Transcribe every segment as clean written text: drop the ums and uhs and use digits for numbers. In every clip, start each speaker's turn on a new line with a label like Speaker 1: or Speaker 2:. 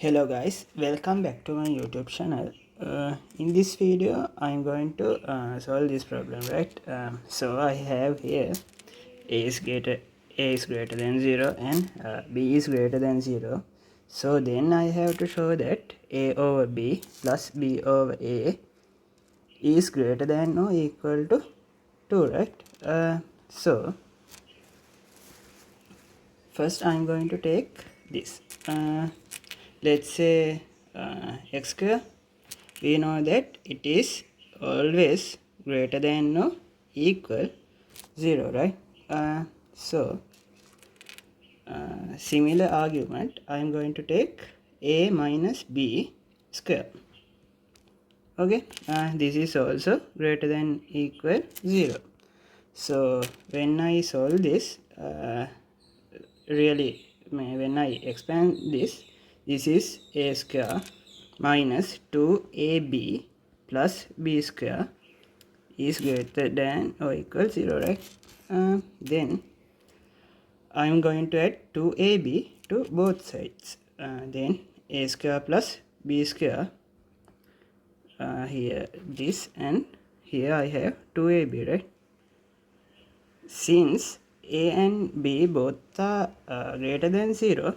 Speaker 1: Hello guys, welcome back to my YouTube channel. In this video I'm going to solve this problem, right? So I have here a is greater than 0 and b is greater than 0. So then I have to show that a over b plus b over a is greater than or equal to 2, right? So first I'm going to take this. Let's say x square. We know that it is always greater than or equal 0, right? Similar argument, I am going to take a minus b square. Okay, this is also greater than equal 0. So when I solve this, when I expand this, this is a square minus 2ab plus b square is greater than or equal 0, right? Then I am going to add 2ab to both sides. Then a square plus b square, here this, and here I have 2ab, right? Since a and b both are greater than 0,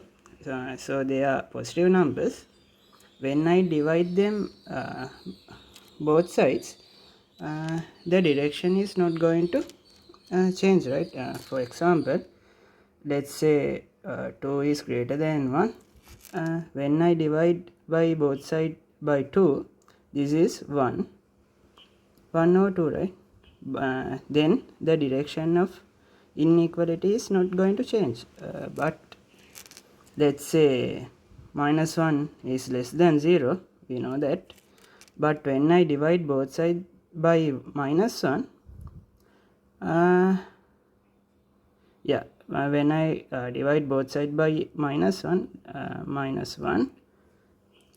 Speaker 1: so they are positive numbers. When I divide them both sides, the direction is not going to change, right? For example, let's say 2 is greater than 1. When I divide by both sides by 2, this is 1 or 2, right? Then the direction of inequality is not going to change. But let's say minus 1 is less than 0, we know that. But when I divide both sides by minus 1, when I divide both sides by minus 1,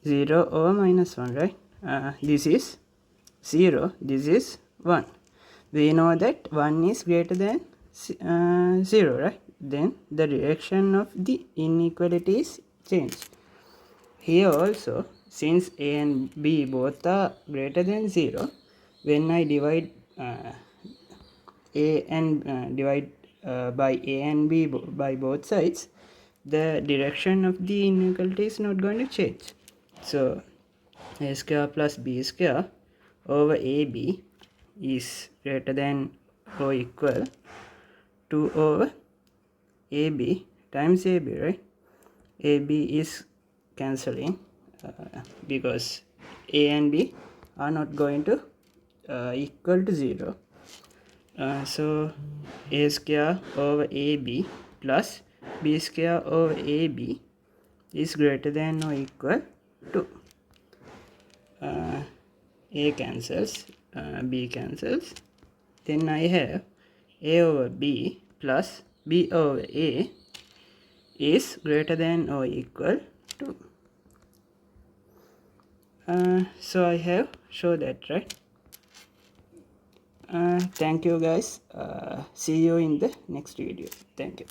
Speaker 1: 0 over minus 1, right? This is 0, this is 1. We know that 1 is greater than 0, right? Then the direction of the inequality is changed. Here also, since a and b both are greater than 0, when I divide by a and b by both sides, the direction of the inequality is not going to change. So a square plus b square over ab is greater than or equal to over ab times ab, right? ab is cancelling because a and b are not going to equal to 0. So a square over ab plus b square over ab is greater than or equal to a cancels, b cancels. Then I have a over b plus b over a is greater than or equal to. So I have shown that, right? Thank you guys. See you in the next video. Thank you.